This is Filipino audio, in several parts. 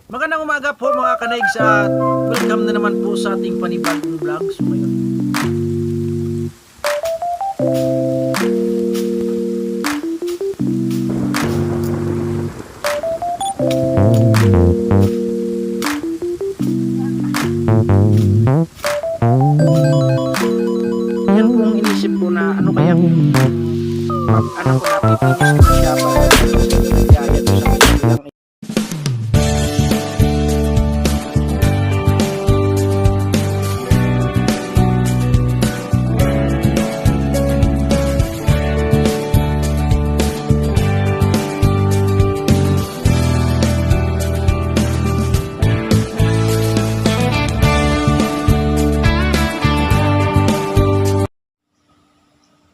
Magandang umaga po mga kanaigs at welcome na naman po sa ating panibagong vlog. So ngayon, yan po ang inisip ko na ano kaya kung ano ko napipinis ko na siya para nagyaya to sa kanilang.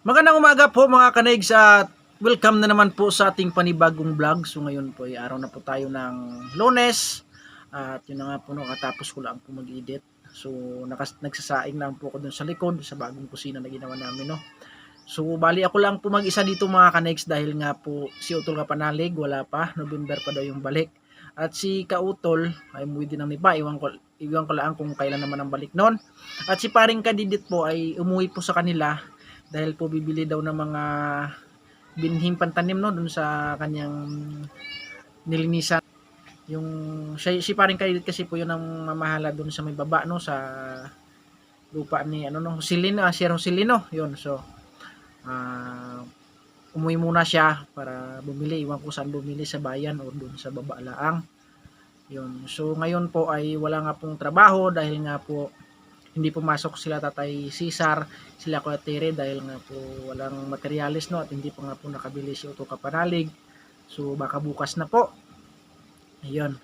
Magandang umaga po mga kanaigs at welcome na naman po sa ating panibagong vlog. So ngayon po ay araw na po tayo ng Lunes at yun na nga po nakatapos ko lang po mag-edit. So nagsasaing lang po ako dun sa likod sa bagong kusina na ginawa namin, no. So bali ako lang po mag-isa dito mga kanaigs dahil nga po si Utol Kapanalig wala pa, November pa daw yung balik. At si Kautol ay umuwi din ng Nipa, iwan ko lang kung kailan naman ang balik noon. At si Paring Kadidit po ay umuwi po sa kanila dahil po bibili daw ng mga binhing pantanim, no, dun sa kanyang nilinisan. Yung si Paring Kadidit kasi po yun ang mamahala dun sa may baba, no, sa lupa ni ano, no, Silino, Sir Silino yun. So umuwi muna siya para bumili, iwan ko saan bumili, sa bayan o dun sa baba laang yun. So ngayon po ay wala nga pong trabaho dahil nga po hindi pumasok sila Tatay Cesar, sila Kuya Tere dahil nga po walang materialis, no, at hindi pa nga po nakabili si Utol Kapanalig. So baka bukas na po. Ayun.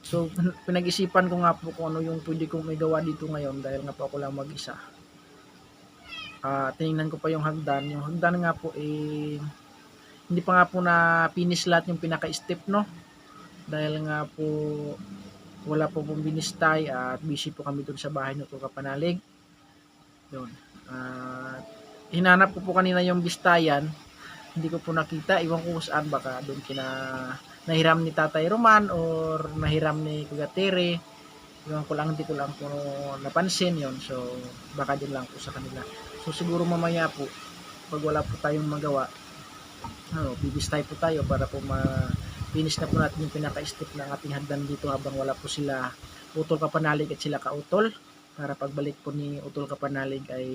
So pinag-isipan ko nga po kung ano yung pwede kong may gawa dito ngayon dahil nga po ako lang mag-isa. Tinignan ko pa yung hagdan. Yung hagdan nga po hindi pa nga po na finish lahat yung pinaka-step, no. Dahil nga po wala po pong binistay at busy po kami doon sa bahay ng Utol Kapanalig. Yun. Hinanap ko po kanina yung bistayan. Hindi ko po nakita. Iwan ko saan, baka doon nahiram ni Tatay Roman or nahiram ni Kuya Tere. Iwan ko lang, hindi ko lang po napansin yon. So baka din lang po sa kanila. So siguro mamaya po, pag wala po tayong magawa, bibistay po tayo para po finish na po natin yung pinaka-step ng ating hagdan dito habang wala po sila Utol Kapanalig at sila Kautol, para pagbalik po ni Utol Kapanalig ay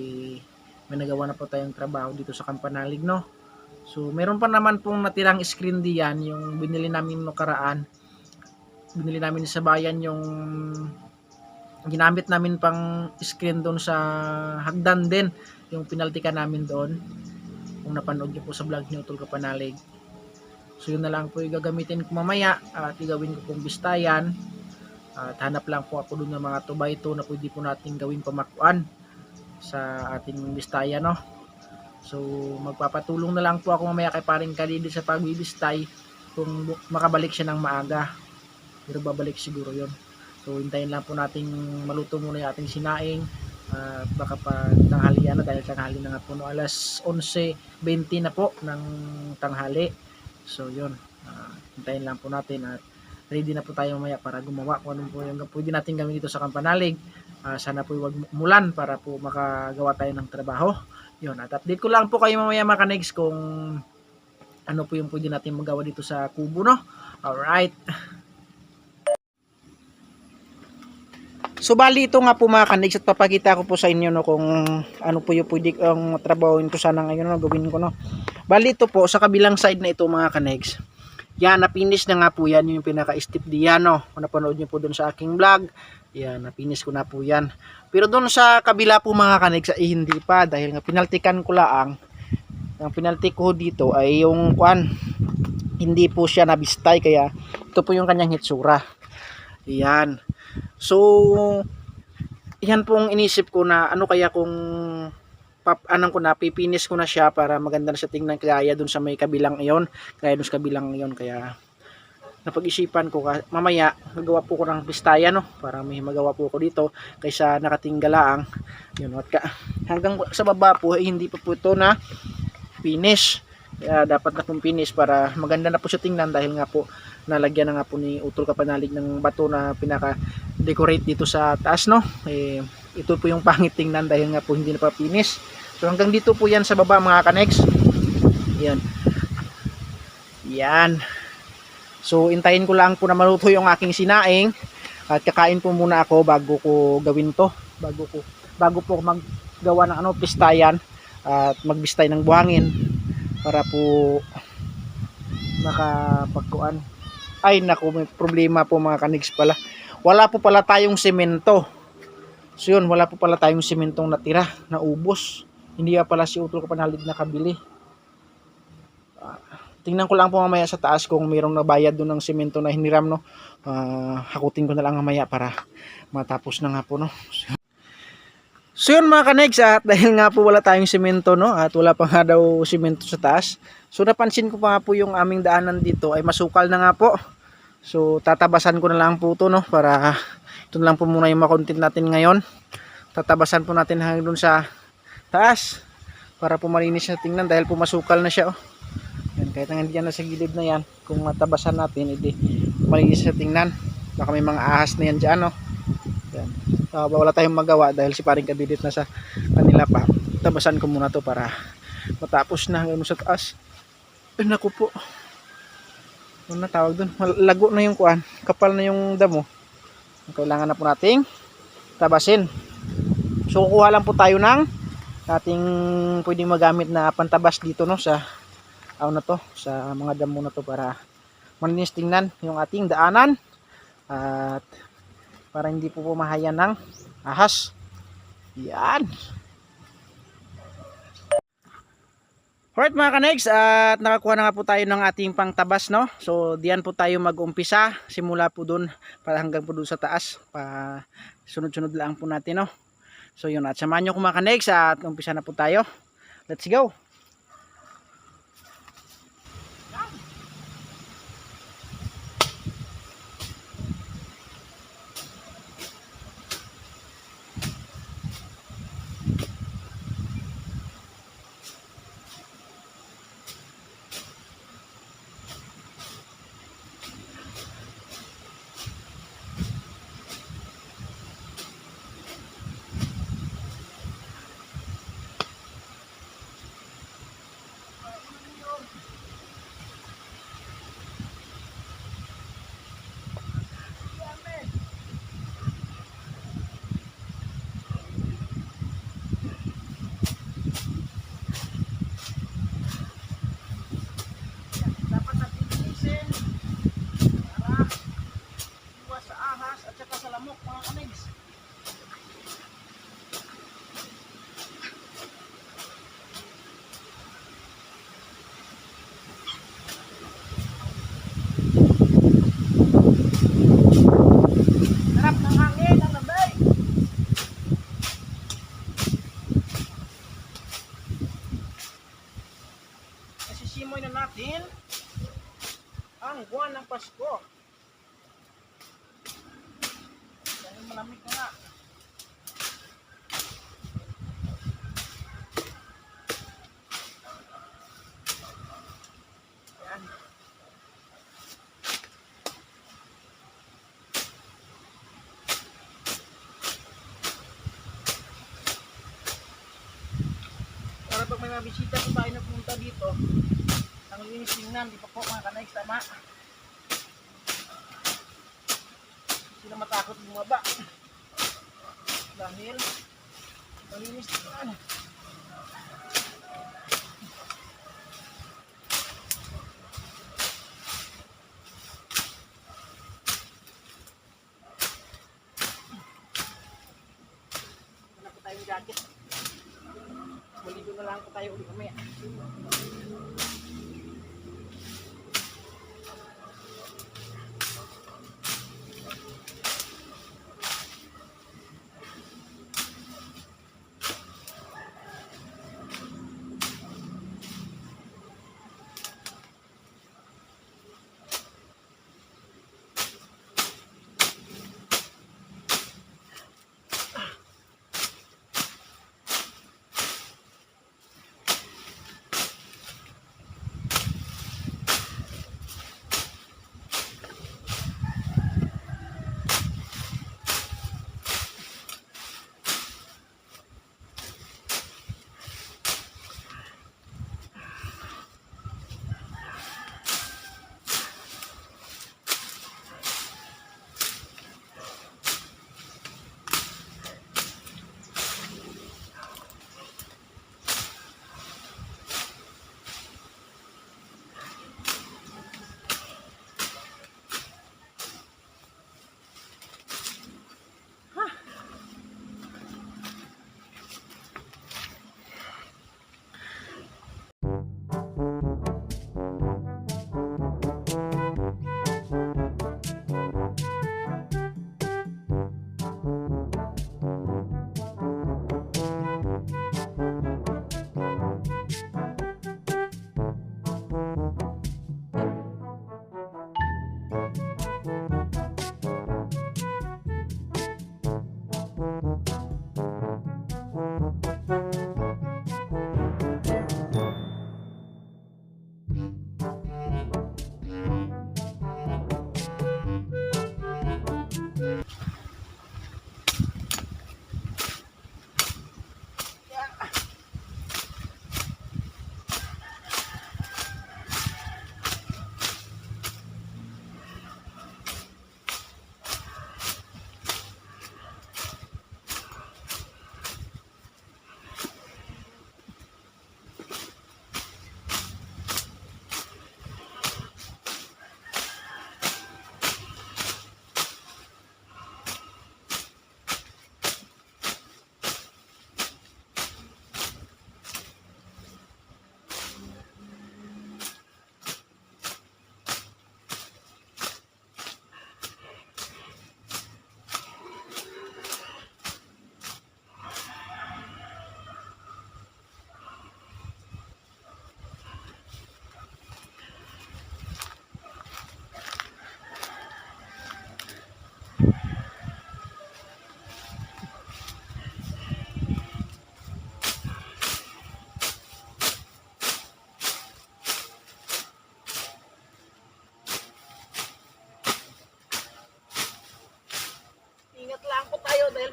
may nagawa na po tayong trabaho dito sa Kampanalig, no. So meron pa naman pong natirang screen diyan, yung binili namin nakaraan. Binili namin sa bayan yung ginamit namin pang screen doon sa hagdan din, yung pinaltikan namin doon. Kung napanood niyo po sa vlog ni Utol Kapanalig. So yun na lang po yung gagamitin ko mamaya at igawin ko pong bistayan. At hanap lang po ako doon ng mga 2x2 na pwede po natin gawin pamakuan sa ating bistayan, no. So magpapatulong na lang po ako mamaya kay Paring Kadidit sa pagbibistay kung makabalik siya ng maaga. Pero babalik siguro yun. So hintayin lang po nating maluto muna yung ating sinaing. Baka pa tanghalian na dahil tanghali na nga po, no, alas 11:20 na po ng tanghali. So yun, hintayin lang po natin at ready na po tayo mamaya para gumawa kung ano po yung pwede natin gawin dito sa Kampanalig. Sana po huwag umulan para po makagawa tayo ng trabaho. Yun, at update ko lang po kayo mamaya mga kanegs kung ano po yung pwede natin magawa dito sa kubo, no. Alright. So bali ito nga po mga kanegs at papakita ko po sa inyo, no, kung ano po yung pwede ang trabahoin ko sana ngayon, no, gawin ko, no. Bali ito po sa kabilang side na ito mga kanegs. Yan, na-finish na nga po yan yung pinaka-step diyan, no. Kung napanood nyo po dun sa aking vlog, yan, na-finish ko na po yan. Pero dun sa kabila po mga kanegs ay hindi pa dahil nga pinaltikan ko lang. Ang pinaltik ko dito ay yung hindi po siya nabistay kaya ito po yung kanyang hitsura. Yan. So yan pong inisip ko na ano kaya kung pipinis ko na siya para maganda na sa tingnan kaya dun sa may kabilang iyon, kaya napag-isipan ko mamaya magawa po ko ng bistayan, no, para may magawa po ko dito kaysa nakatinggalaang yun. At hanggang sa baba po hindi pa po ito na finish Kaya dapat na pong finish para maganda na po siya tingnan dahil nga po nalagyan na nga po ni Utol Kapanalig ng bato na pinaka-decorate dito sa taas, no? Ito po yung pangit tingnan dahil nga po hindi na pa finish. So hanggang dito po yan sa baba mga kanex. Yan. Yan. So intayin ko lang po na maluto yung aking sinaing at kakain po muna ako bago ko gawin to. Bago po maggawa ng pistayan at magbistay ng buhangin para po makapagkuan. Ay naku, may problema po mga kanigs pala. Wala po pala tayong semento. So yun, wala po pala tayong sementong natira, naubos. Hindi pala si Utol Kapanalig nakabili. Tingnan ko lang po mamaya sa taas kung mayroong nabayad doon ng semento na hiniram, no. Hakutin ko na lang mamaya para matapos na nga po, no. So yun mga kanegs, at dahil nga po wala tayong semento, no, at wala pa nga daw semento sa taas. So napansin ko pa nga po yung aming daanan dito ay masukal na nga po. So tatabasan ko na lang po to, no, para ito na lang po muna yung makontent natin ngayon. Tatabasan po natin hanggang dun sa taas para po malinis na tingnan dahil po masukal na siya, oh. Yan, kahit nga diyan na sa gilid na yan, kung matabasan natin, edi malinis na tingnan. Baka may mga ahas na yan dyan, no. Yan. Wala tayong magawa dahil si paring kadidit na sa kanila pa. Tabasan ko muna to para matapos na hanggang sa taas. Ay naku po, ano na tawag dun, lago na yung kuan, kapal na yung damo. Kailangan na po nating tabasin. So kukuha lang po tayo ng ating pwedeng magamit na pantabas dito, no, sa na to, sa mga damo na to para malinis tingnan yung ating daanan at para hindi po pumahayan ng ahas. Yan. Alright mga kanegs, at nakakuha na nga po tayo ng ating pangtabas, no. So diyan po tayo mag-umpisa, simula po dun para hanggang po dun sa taas, pa sunod-sunod lang po natin, no. So yun, at samahan nyo ko mga kanegs at umpisa na po tayo. Let's go. Sisimoy na natin ang buwan ng Pasko dahil malamig na nga. Ayan. Para pag may mabisita po tayo na punta dito, ang linis tingnan, di pa po mga kanags, tama. Sila matakot bumaba dahil malinis tingnan. Wala po tayong jacket, maligo na lang po tayo ulit mamaya.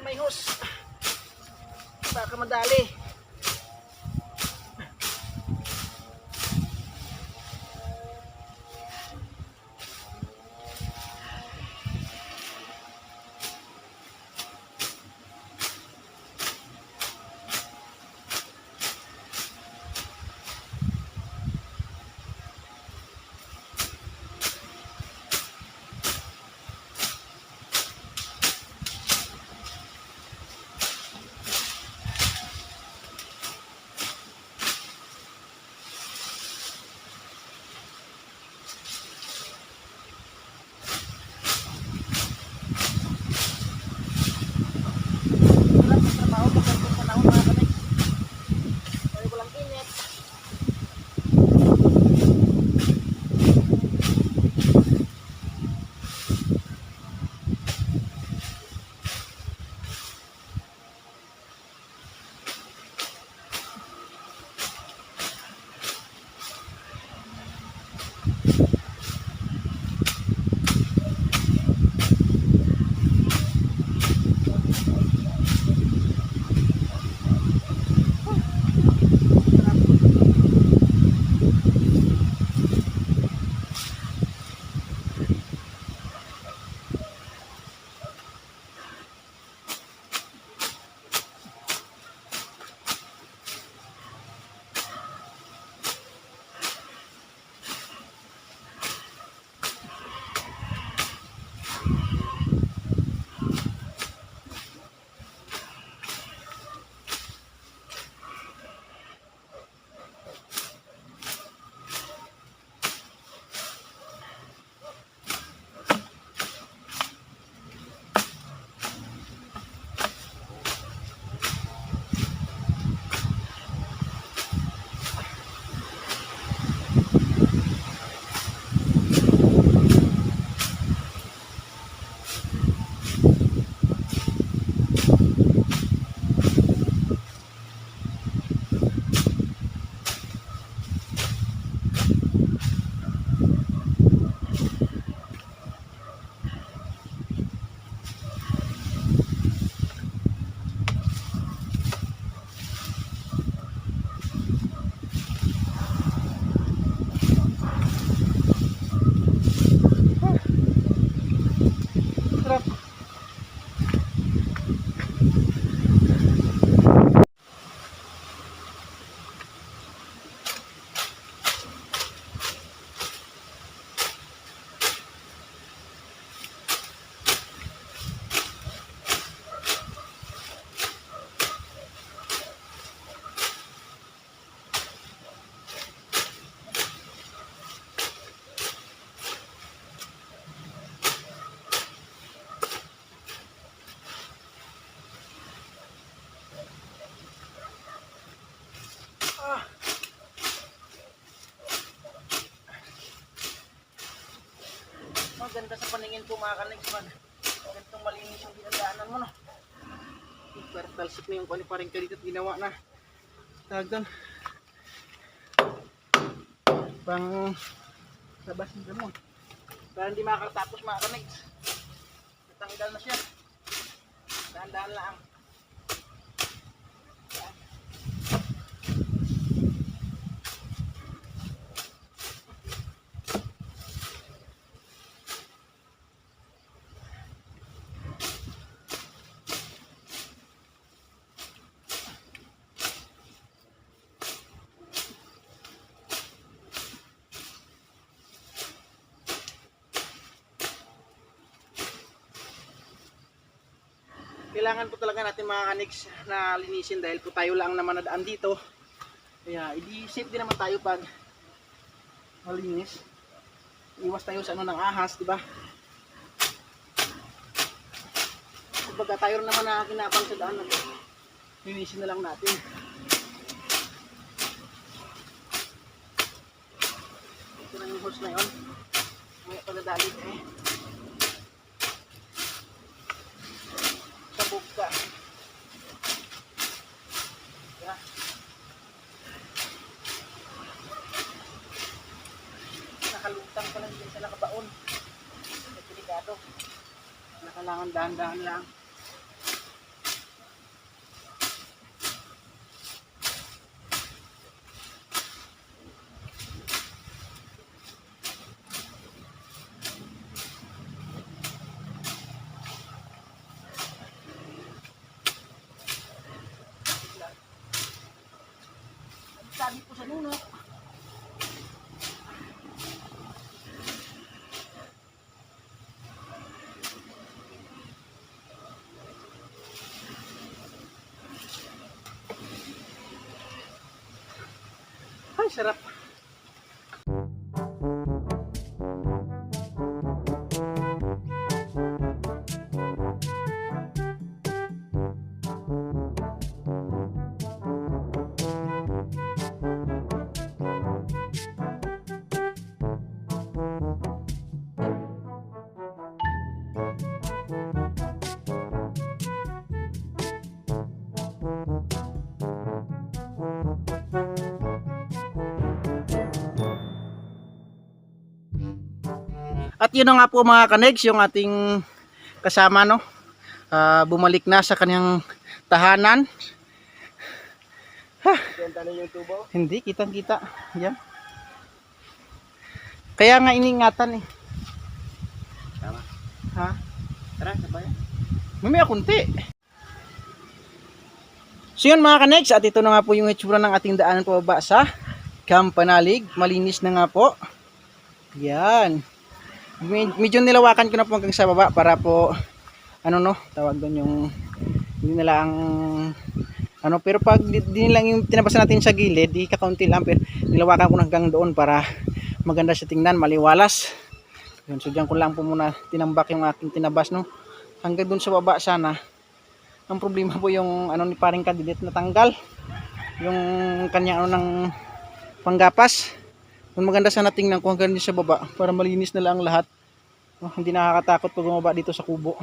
may hose. Baka madali. Maganda sa paningin po mga kanigs man. Ganitong malinis yung dinadaanan mo, no? Pero talsik na yung kani pa rin ka dito at ginawa na tagdan pang labas ng gamon para hindi makakatapos mga kanigs. Natanggal na siya, dahan-dahan lang. Kailangan po talaga natin mga kanigs na linisin dahil po tayo lang naman nadaan dito. Kaya i-safe din naman tayo pag malinis. Iwas tayo sa ano ng ahas, di ba? Kumbaga tayo naman na kinapang sa daan, linisin na lang natin. Ito na yung hose na yun. May pagdadalit eh. Sabog ka. Yeah. Nakalutang pa lang din sa nakabaon. Ito delikado. Kailangan dahan-dahan lang. sarap. At yun na nga po mga kanegs, yung ating kasama, no, bumalik na sa kanyang tahanan. Benta na yung tubo? Hindi, kitang-kita. Yan. Kaya nga iniingatan eh. Tama. Ha? Tara, sabay. Mamaya kunti. So yun mga kanegs, at ito na nga po yung itsura ng ating daanan pababa sa Kampanalig. Malinis na nga po. Yan. Medyo nilawakan ko na po hanggang sa baba para po, ano no, tawag doon yung, hindi nila ang, ano, pero pag di lang yung tinabas natin sa gilid, di kakaunti lang, pero nilawakan ko na hanggang doon para maganda sa tingnan, maliwalas. Yun, so dyan ko lang po muna tinambak yung aking tinabas, no, hanggang doon sa baba sana. Ang problema po yung, ano, ni paring kandidat natanggal yung kanya, ano, ng panggapas. Kung maganda sana tingnan ko hanggang sa baba para malinis na lang lahat. Oh, hindi nakakatakot pag bumaba dito sa kubo.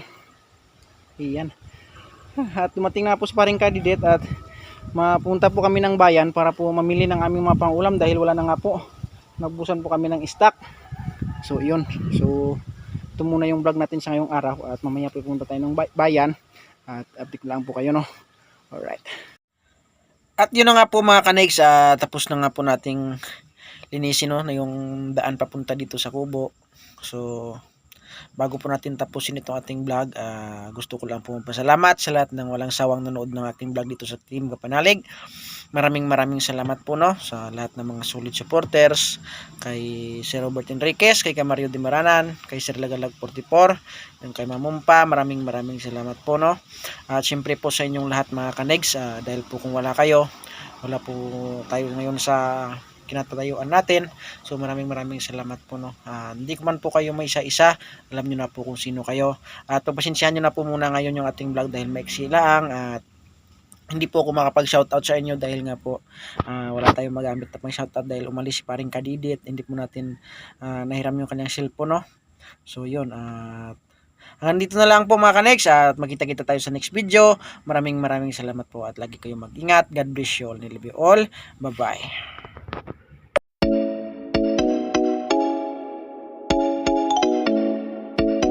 Iyan. At dumating na po si paring kandidat at mapunta po kami ng bayan para po mamili ng aming mga pangulam dahil wala na nga po. Nagbusan po kami ng stock. So yun. So ito muna yung vlog natin sa ngayong araw at mamaya po pupunta tayo ng bayan at update lang po kayo, no. Alright. At yun na nga po mga kanegs, tapos na nga po nating linisin, no, na yung daan papunta dito sa kubo. So bago po natin tapusin itong ating vlog, gusto ko lang po magpasalamat sa lahat ng walang sawang nanood ng ating vlog dito sa Team Kapanalig. Maraming salamat po, no, sa lahat ng mga solid supporters, kay Sir Robert Enriquez, kay Mario de Maranan, kay Sir Lagalag 44, yung kay Mamumpa. Maraming salamat po, no. At syempre po sa inyong lahat mga kanegs, dahil po kung wala kayo, wala po tayo ngayon sa kinatatayuan natin. So maraming salamat po, no. Hindi ko man po kayo may isa-isa, alam niyo na po kung sino kayo. At pasensyahan niyo na po muna ngayon yung ating vlog dahil maiksi lang at hindi po ako makapag-shoutout sa inyo dahil nga po wala tayong magamit na pang shoutout dahil umalis si paring kadidit. Hindi po natin nahiram yung kanyang cellphone, no. So yun, hanggang dito na lang po mga kanex at magkita-kita tayo sa next video. Maraming salamat po at lagi kayong mag-ingat. God bless you all. I love you all. Bye-bye.